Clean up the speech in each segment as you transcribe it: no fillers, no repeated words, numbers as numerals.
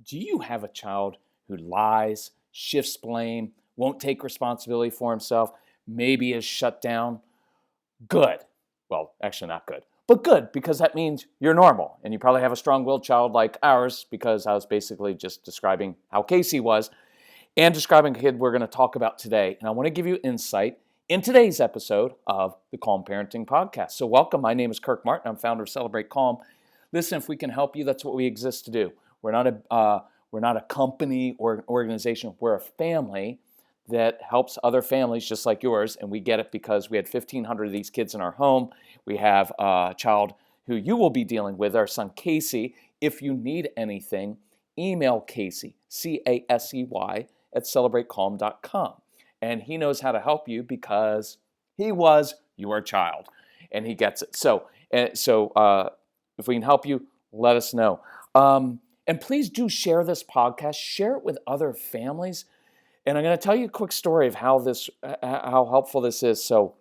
Do you have a child who lies, shifts blame, won't take responsibility for himself, maybe is shut down? Good. Well, actually, not good, but good because that means you're normal. And you probably have a strong willed child like ours because I was basically just describing how Casey was and describing a kid we're going to talk about today. And I want to give you insight in today's episode of the Calm Parenting Podcast. So, welcome. My name is Kirk Martin. I'm founder of Celebrate Calm. Listen, if we can help you, that's what we exist to do. We're not a company or an organization. We're a family that helps other families just like yours, and we get it because we had 1,500 of these kids in our home. We have a child who you will be dealing with, our son Casey. If you need anything, email Casey, Casey, at celebratecalm.com. And he knows how to help you because he was your child, and he gets it. So if we can help you, let us know. And please do share this podcast. Share it with other families. And I'm going to tell you a quick story of how helpful this is. So,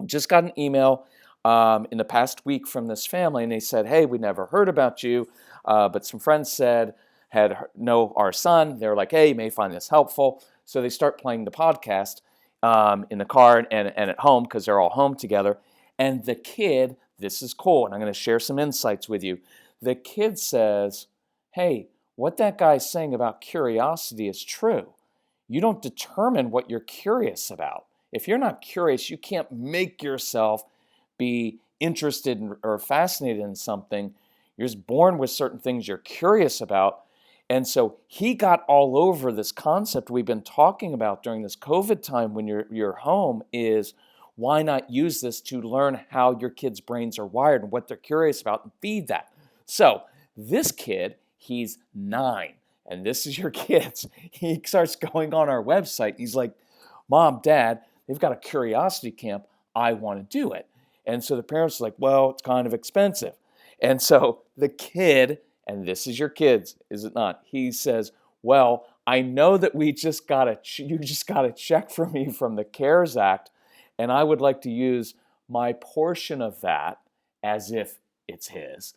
just got an email in the past week from this family, and they said, "Hey, we never heard about you, but some friends know our son. They're like, hey, you may find this helpful." So they start playing the podcast in the car and at home because they're all home together. And the kid, this is cool, and I'm going to share some insights with you. The kid says, "Hey, what that guy's saying about curiosity is true. You don't determine what you're curious about. If you're not curious, you can't make yourself be interested in, or fascinated in something. You're just born with certain things you're curious about." And so he got all over this concept we've been talking about during this COVID time when you're home is why not use this to learn how your kids' brains are wired and what they're curious about and feed that. So this kid, he's 9. And this is your kids. He starts going on our website. He's like, "Mom, Dad, they've got a curiosity camp. I want to do it." And so the parents are like, "Well, it's kind of expensive." And so the kid, and this is your kids, is it not? He says, "Well, I know that you just got a check from me from the CARES Act, and I would like to use my portion of that as if it's his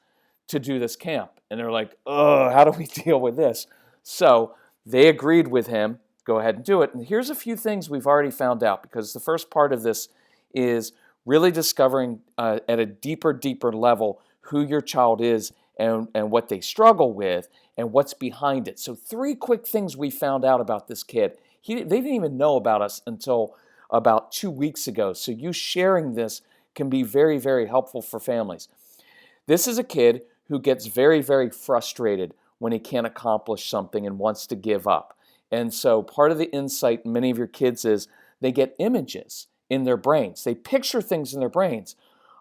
to do this camp." And they're like, "Oh, how do we deal with this?" So they agreed with him, go ahead and do it. And here's a few things we've already found out, because the first part of this is really discovering at a deeper level who your child is and what they struggle with and what's behind it. So 3 quick things we found out about this kid. They didn't even know about us until about 2 weeks ago. So you sharing this can be very, very helpful for families. This is a kid who gets very, very frustrated when he can't accomplish something and wants to give up. And so part of the insight in many of your kids is they get images in their brains. They picture things in their brains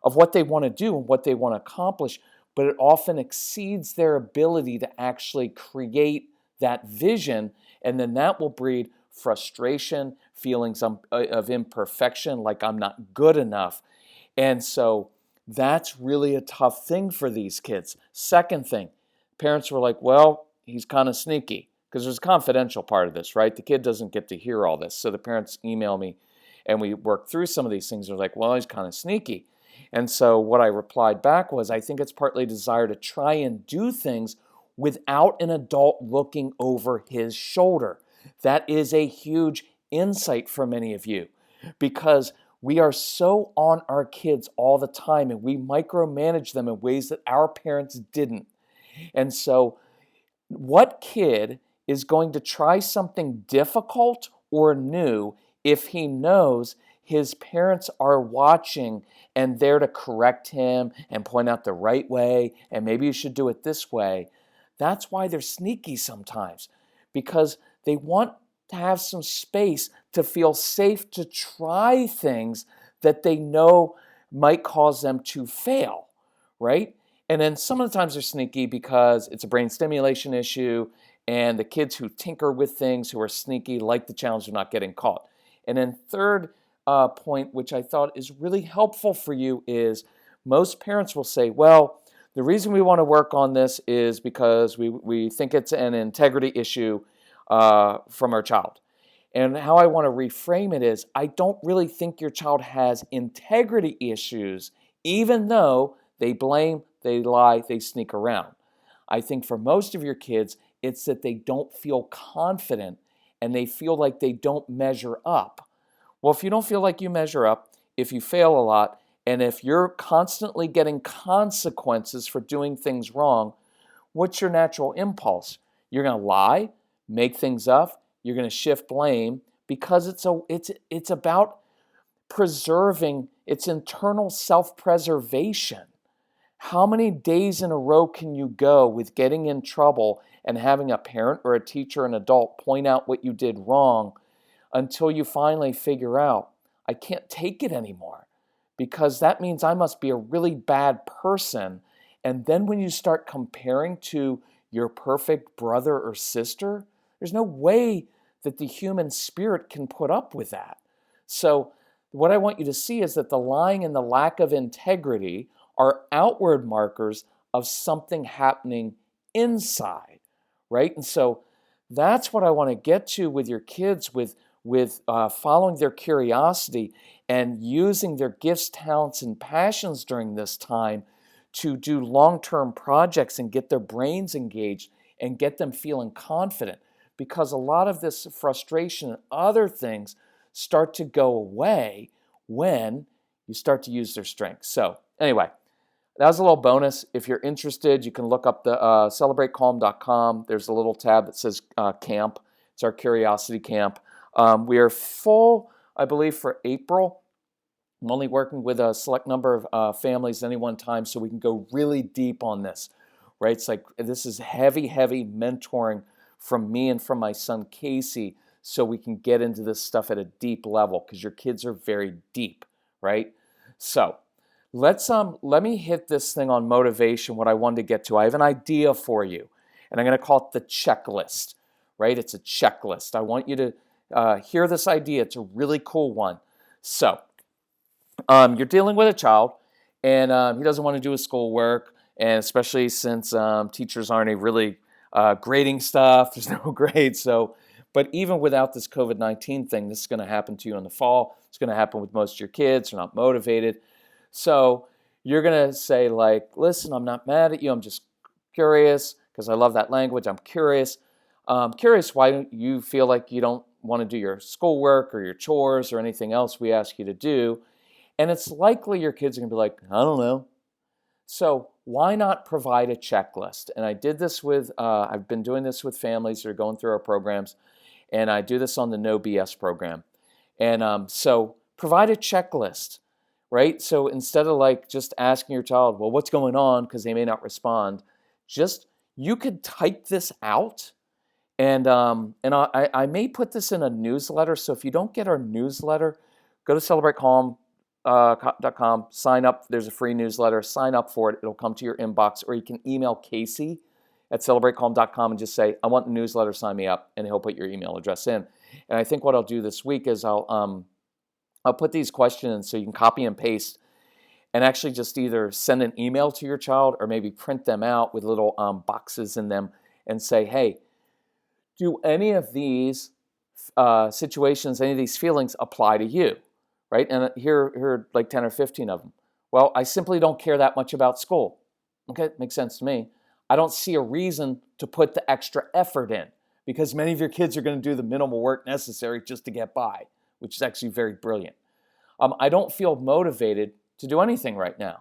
of what they want to do and what they want to accomplish, but it often exceeds their ability to actually create that vision, and then that will breed frustration, feelings of imperfection, like I'm not good enough. And so that's really a tough thing for these kids. Second thing, parents were like, "Well, he's kind of sneaky," because there's a confidential part of this, right? The kid doesn't get to hear all this. So the parents email me and we work through some of these things. They're like, "Well, he's kind of sneaky." And so what I replied back was, I think it's partly a desire to try and do things without an adult looking over his shoulder. That is a huge insight for many of you, because we are so on our kids all the time and we micromanage them in ways that our parents didn't. And so what kid is going to try something difficult or new if he knows his parents are watching and there to correct him and point out the right way, and maybe you should do it this way? That's why they're sneaky sometimes, because they want to have some space to feel safe to try things that they know might cause them to fail, right? And then some of the times they're sneaky because it's a brain stimulation issue, and the kids who tinker with things, who are sneaky, like the challenge of not getting caught. And then third point, which I thought is really helpful for you, is most parents will say, "Well, the reason we want to work on this is because we think it's an integrity issue from our child." And how I want to reframe it is, I don't really think your child has integrity issues, even though they blame, they lie, they sneak around. I think for most of your kids, it's that they don't feel confident and they feel like they don't measure up. Well, if you don't feel like you measure up, if you fail a lot, and if you're constantly getting consequences for doing things wrong, what's your natural impulse? You're going to lie, make things up, you're going to shift blame because it's about preserving its internal self-preservation. How many days in a row can you go with getting in trouble and having a parent or a teacher, an adult, point out what you did wrong until you finally figure out, I can't take it anymore because that means I must be a really bad person. And then when you start comparing to your perfect brother or sister, there's no way that the human spirit can put up with that. So what I want you to see is that the lying and the lack of integrity are outward markers of something happening inside, right? And so that's what I want to get to with your kids, with following their curiosity and using their gifts, talents, and passions during this time to do long-term projects and get their brains engaged and get them feeling confident. Because a lot of this frustration and other things start to go away when you start to use their strengths. So anyway, that was a little bonus. If you're interested, you can look up the celebratecalm.com. There's a little tab that says camp. It's our curiosity camp. We are full, I believe, for April. I'm only working with a select number of families at any one time, so we can go really deep on this, right? It's like this is heavy, heavy mentoring from me and from my son Casey, so we can get into this stuff at a deep level because your kids are very deep, right? So let me hit this thing on motivation, what I wanted to get to. I have an idea for you, and I'm going to call it the checklist, right? It's a checklist. I want you to hear this idea. It's a really cool one. So you're dealing with a child, and he doesn't want to do his schoolwork, and especially since teachers aren't really grading stuff, there's no grades. So, but even without this COVID-19 thing, this is going to happen to you in the fall. It's going to happen with most of your kids. They're not motivated. So you're going to say like, listen, I'm not mad at you. I'm just curious because I love that language. I'm curious. Curious why don't you feel like you don't want to do your schoolwork or your chores or anything else we ask you to do. And it's likely your kids are going to be like, I don't know. So why not provide a checklist? And I did this with, I've been doing this with families that are going through our programs, and I do this on the No BS program. And so provide a checklist, right? So instead of like just asking your child, well, what's going on? Because they may not respond, just, you could type this out. And I may put this in a newsletter. So if you don't get our newsletter, go to celebratecalm.com, sign up. There's a free newsletter. Sign up for it. It'll come to your inbox, or you can email Casey at celebratecalm.com and just say, I want the newsletter, sign me up, and he'll put your email address in. And I think what I'll do this week is I'll put these questions so you can copy and paste and actually just either send an email to your child or maybe print them out with little boxes in them and say, hey, do any of these situations, any of these feelings apply to you, right? And here are like 10 or 15 of them. Well, I simply don't care that much about school. Okay, makes sense to me. I don't see a reason to put the extra effort in because many of your kids are going to do the minimal work necessary just to get by, which is actually very brilliant. I don't feel motivated to do anything right now.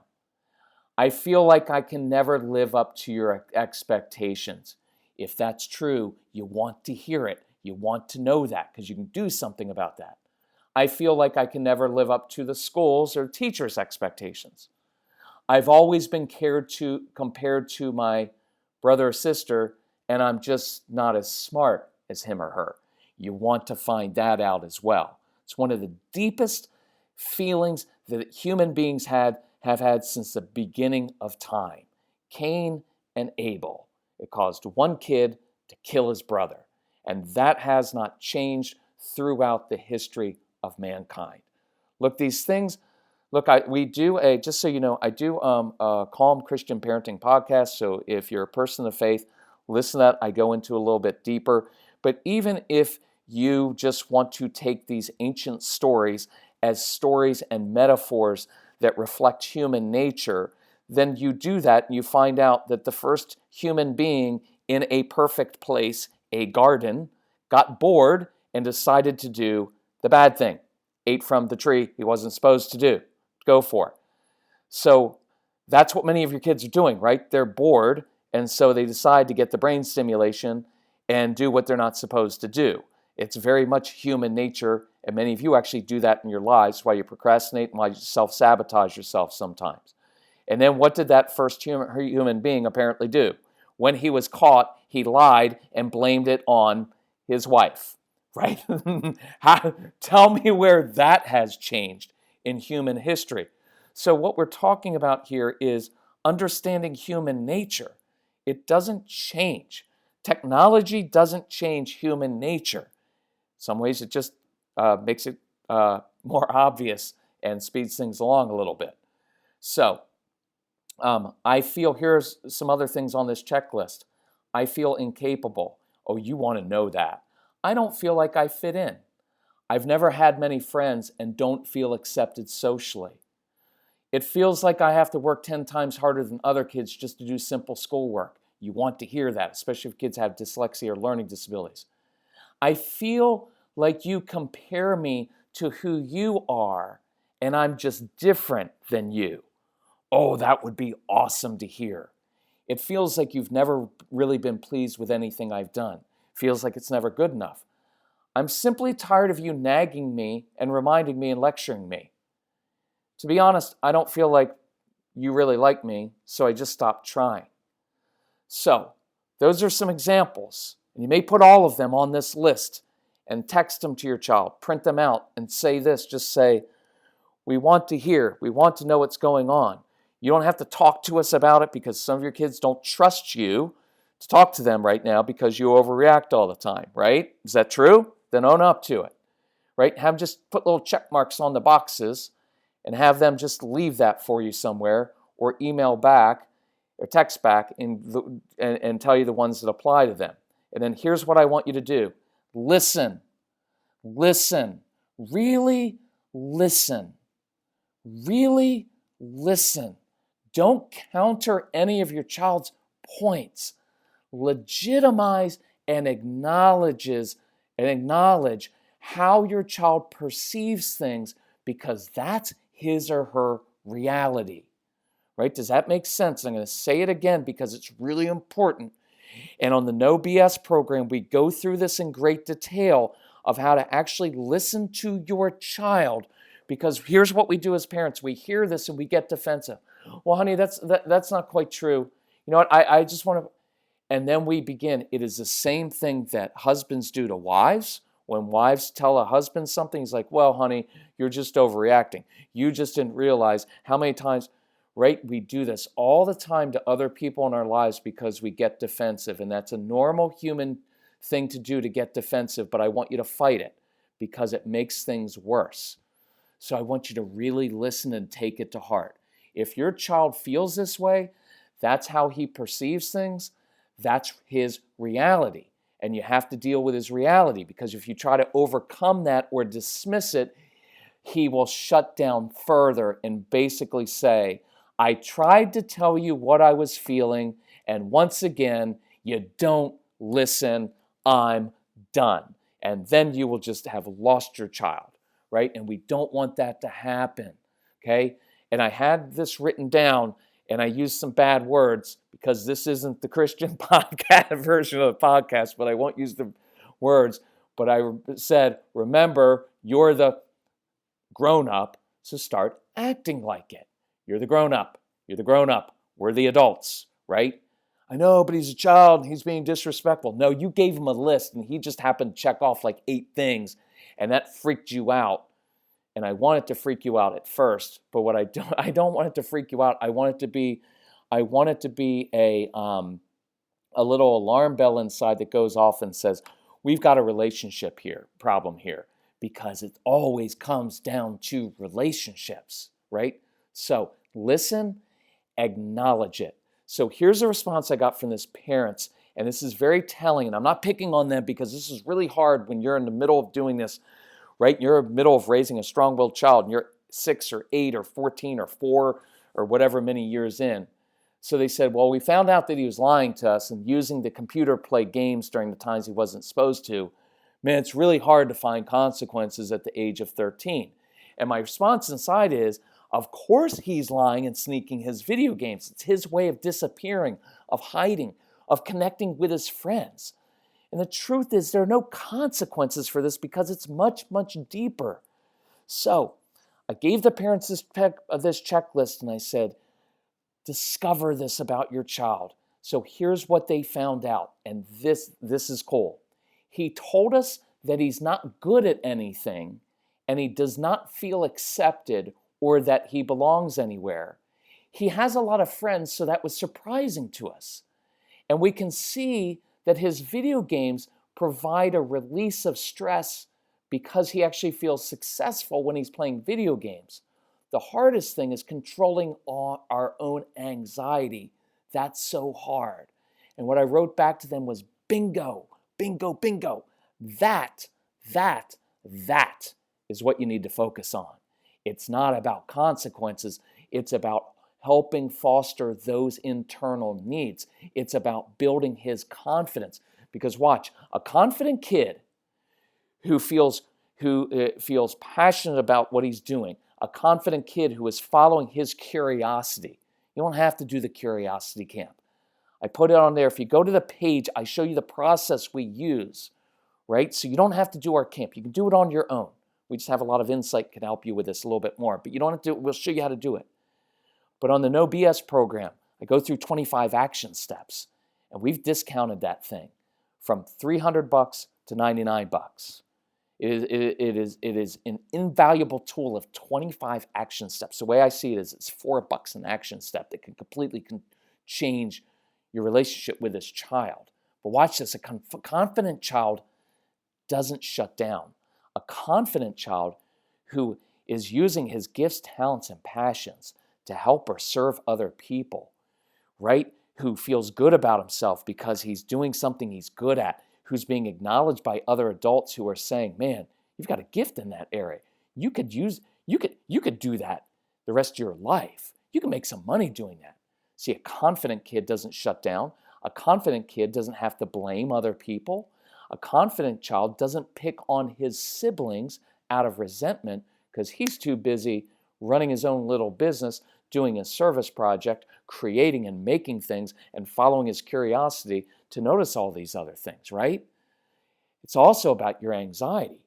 I feel like I can never live up to your expectations. If that's true, you want to hear it. You want to know that because you can do something about that. I feel like I can never live up to the school's or teacher's expectations. I've always been compared to my brother or sister, and I'm just not as smart as him or her. You want to find that out as well. It's one of the deepest feelings that human beings have had since the beginning of time. Cain and Abel. It caused one kid to kill his brother. And that has not changed throughout the history of mankind. Look, these things, we do just so you know, I do a Calm Christian Parenting podcast. So if you're a person of faith, listen to that. I go into a little bit deeper. But even if you just want to take these ancient stories as stories and metaphors that reflect human nature, then you do that and you find out that the first human being in a perfect place, a garden, got bored and decided to do the bad thing. Ate from the tree he wasn't supposed to go for. So that's what many of your kids are doing, right? They're bored, and so they decide to get the brain stimulation and do what they're not supposed to do. It's very much human nature, and many of you actually do that in your lives, why you procrastinate and why you self-sabotage yourself sometimes. And then what did that first human being apparently do? When he was caught, he lied and blamed it on his wife, right? Tell me where that has changed in human history. So what we're talking about here is understanding human nature. It doesn't change. Technology doesn't change human nature. In some ways, it just makes it more obvious and speeds things along a little bit. So I feel, here's some other things on this checklist. I feel incapable. Oh, you want to know that. I don't feel like I fit in. I've never had many friends and don't feel accepted socially. It feels like I have to work 10 times harder than other kids just to do simple schoolwork. You want to hear that, especially if kids have dyslexia or learning disabilities. I feel like you compare me to who you are, and I'm just different than you. Oh, that would be awesome to hear. It feels like you've never really been pleased with anything I've done. Feels like it's never good enough. I'm simply tired of you nagging me and reminding me and lecturing me. To be honest, I don't feel like you really like me, so I just stopped trying. So, those are some examples. And you may put all of them on this list and text them to your child. Print them out and say this. Just say, we want to hear. We want to know what's going on. You don't have to talk to us about it because some of your kids don't trust you to talk to them right now because you overreact all the time, right? Is that true? Then own up to it, right? Have them just put little check marks on the boxes and have them just leave that for you somewhere or email back or text back and tell you the ones that apply to them. And then here's what I want you to do. Listen. Listen. Really listen. Really listen. Don't counter any of your child's points. Legitimize and acknowledge how your child perceives things because that's his or her reality. Right? Does that make sense? I'm going to say it again because it's really important. And on the No BS program, we go through this in great detail of how to actually listen to your child. Because here's what we do as parents. We hear this and we get defensive. Well, honey, that's not quite true. You know what? I just want to... And then we begin. It is the same thing that husbands do to wives. When wives tell a husband something, he's like, well, honey, you're just overreacting. You just didn't realize how many times, right? We do this all the time to other people in our lives because we get defensive. And that's a normal human thing to do to get defensive, but I want you to fight it because it makes things worse. So I want you to really listen and take it to heart. If your child feels this way, that's how he perceives things. That's his reality. And you have to deal with his reality because if you try to overcome that or dismiss it, he will shut down further and basically say, I tried to tell you what I was feeling, and once again, you don't listen, I'm done. And then you will just have lost your child, right? And we don't want that to happen, okay? And I had this written down, and I used some bad words because this isn't the Christian podcast version of the podcast, but I won't use the words. But I said, remember, you're the grown-up, so start acting like it. You're the grown-up. You're the grown-up. We're the adults, right? I know, but he's a child and he's being disrespectful. No, you gave him a list and he just happened to check off like 8 things, and that freaked you out. And I want it to freak you out at first, but what I don't want it to freak you out. I want it to be a little alarm bell inside that goes off and says, we've got a relationship problem here, because it always comes down to relationships, right? So listen, acknowledge it. So here's a response I got from this parents, and this is very telling, and I'm not picking on them because this is really hard when you're in the middle of doing this, right? You're in the middle of raising a strong-willed child, and you're 6 or 8 or 14 or 4 or whatever many years in. So they said, well, we found out that he was lying to us and using the computer to play games during the times he wasn't supposed to. Man, it's really hard to find consequences at the age of 13. And my response inside is, of course he's lying and sneaking his video games. It's his way of disappearing, of hiding, of connecting with his friends. And the truth is there are no consequences for this because it's much, much deeper. So I gave the parents this checklist and I said, discover this about your child. So here's what they found out. And this is cool. He told us that he's not good at anything and he does not feel accepted or that he belongs anywhere. He has a lot of friends, so that was surprising to us. And we can see that his video games provide a release of stress because he actually feels successful when he's playing video games. The hardest thing is controlling our own anxiety. That's so hard. And what I wrote back to them was bingo, bingo, bingo. That is what you need to focus on. It's not about consequences. It's about helping foster those internal needs. It's about building his confidence. Because watch, a confident kid who feels passionate about what he's doing, a confident kid who is following his curiosity. You don't have to do the curiosity camp. I put it on there. If you go to the page, I show you the process we use, right? So you don't have to do our camp. You can do it on your own. We just have a lot of insight can help you with this a little bit more. But you don't have to, we'll show you how to do it. But on the No BS program, I go through 25 action steps. And we've discounted that thing from $300 to $99. It is an invaluable tool of 25 action steps. The way I see it is it's $4 an action step that can completely change your relationship with this child. But watch this, a confident child doesn't shut down. A confident child who is using his gifts, talents, and passions to help or serve other people, right? Who feels good about himself because he's doing something he's good at, who's being acknowledged by other adults who are saying, man, you've got a gift in that area. You could do that the rest of your life. You can make some money doing that. See, a confident kid doesn't shut down. A confident kid doesn't have to blame other people. A confident child doesn't pick on his siblings out of resentment because he's too busy running his own little business, doing a service project, creating and making things, and following his curiosity to notice all these other things, right? It's also about your anxiety.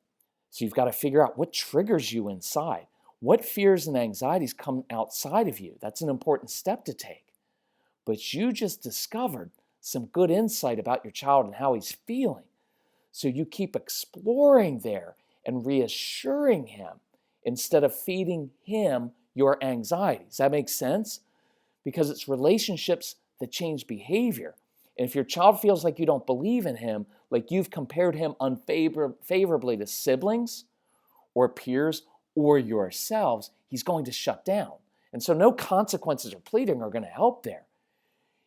So you've got to figure out what triggers you inside. What fears and anxieties come outside of you? That's an important step to take. But you just discovered some good insight about your child and how he's feeling. So you keep exploring there and reassuring him instead of feeding him your anxiety. Does that make sense? Because it's relationships that change behavior. And if your child feels like you don't believe in him, like you've compared him unfavorably to siblings or peers or yourselves, he's going to shut down. And so no consequences or pleading are going to help there.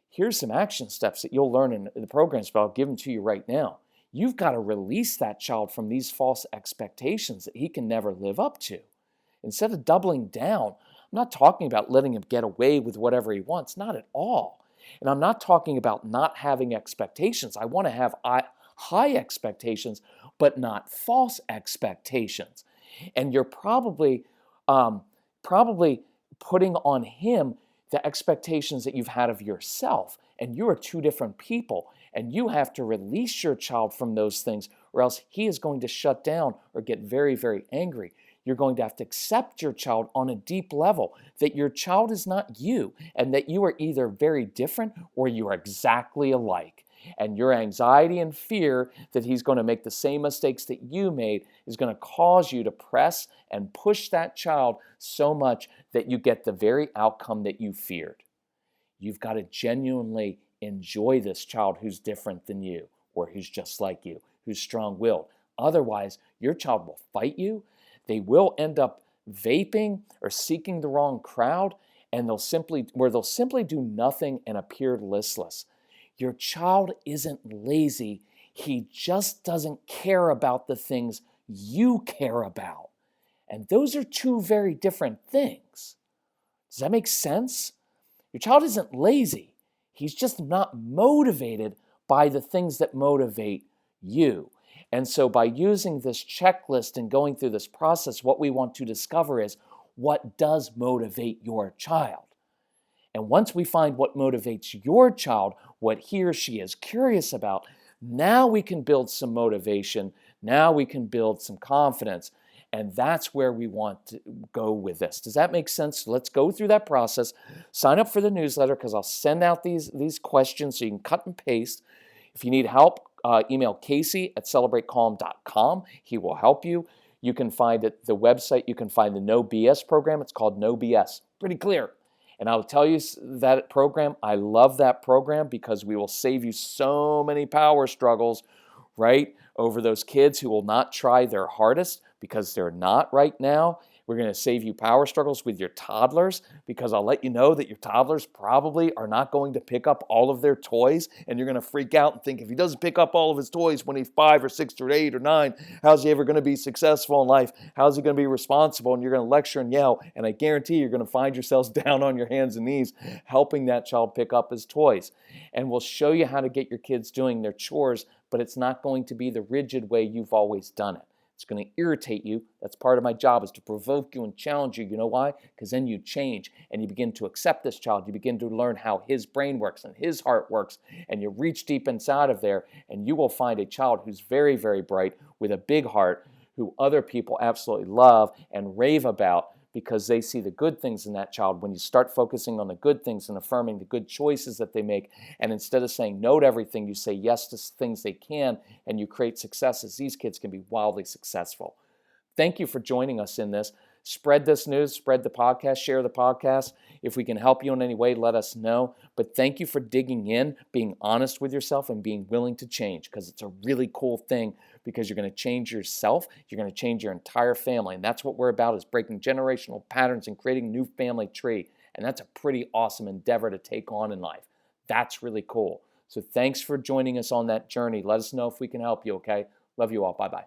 Here's some action steps that you'll learn in the programs, but I'll give them to you right now. You've got to release that child from these false expectations that he can never live up to. Instead of doubling down, I'm not talking about letting him get away with whatever he wants, not at all. And I'm not talking about not having expectations. I want to have high expectations, but not false expectations. And you're probably putting on him the expectations that you've had of yourself. And you are two different people. And you have to release your child from those things, or else he is going to shut down or get very, very angry. You're going to have to accept your child on a deep level, that your child is not you, and that you are either very different or you are exactly alike. And your anxiety and fear that he's going to make the same mistakes that you made is going to cause you to press and push that child so much that you get the very outcome that you feared. You've got to genuinely enjoy this child who's different than you, or who's just like you, who's strong-willed. Otherwise, your child will fight you. They will end up vaping or seeking the wrong crowd, and they'll simply do nothing and appear listless. Your child isn't lazy. He just doesn't care about the things you care about. And those are two very different things. Does that make sense? Your child isn't lazy. He's just not motivated by the things that motivate you. And so by using this checklist and going through this process, what we want to discover is what does motivate your child. And once we find what motivates your child, what he or she is curious about, now we can build some motivation. Now we can build some confidence. And that's where we want to go with this. Does that make sense? So let's go through that process. Sign up for the newsletter because I'll send out these questions so you can cut and paste. If you need help, email Casey@celebratecalm.com. He will help you. You can find at the website, you can find the No BS program. It's called No BS. Pretty clear. And I'll tell you that program, I love that program because we will save you so many power struggles, right, over those kids who will not try their hardest because they're not right now. We're going to save you power struggles with your toddlers because I'll let you know that your toddlers probably are not going to pick up all of their toys, and you're going to freak out and think, if he doesn't pick up all of his toys when he's 5 or 6 or 8 or 9, how's he ever going to be successful in life? How's he going to be responsible? And you're going to lecture and yell, and I guarantee you're going to find yourselves down on your hands and knees helping that child pick up his toys. And we'll show you how to get your kids doing their chores, but it's not going to be the rigid way you've always done it. It's going to irritate you. That's part of my job, is to provoke you and challenge you. You know why? Because then you change and you begin to accept this child. You begin to learn how his brain works and his heart works, and you reach deep inside of there, and you will find a child who's very, very bright with a big heart, who other people absolutely love and rave about because they see the good things in that child. When you start focusing on the good things and affirming the good choices that they make, and instead of saying no to everything, you say yes to things they can, and you create successes, these kids can be wildly successful. Thank you for joining us in this. Spread this news, spread the podcast, share the podcast. If we can help you in any way, let us know. But thank you for digging in, being honest with yourself, and being willing to change, because it's a really cool thing, because you're going to change yourself, you're going to change your entire family. And that's what we're about, is breaking generational patterns and creating a new family tree. And that's a pretty awesome endeavor to take on in life. That's really cool. So thanks for joining us on that journey. Let us know if we can help you, okay? Love you all. Bye-bye.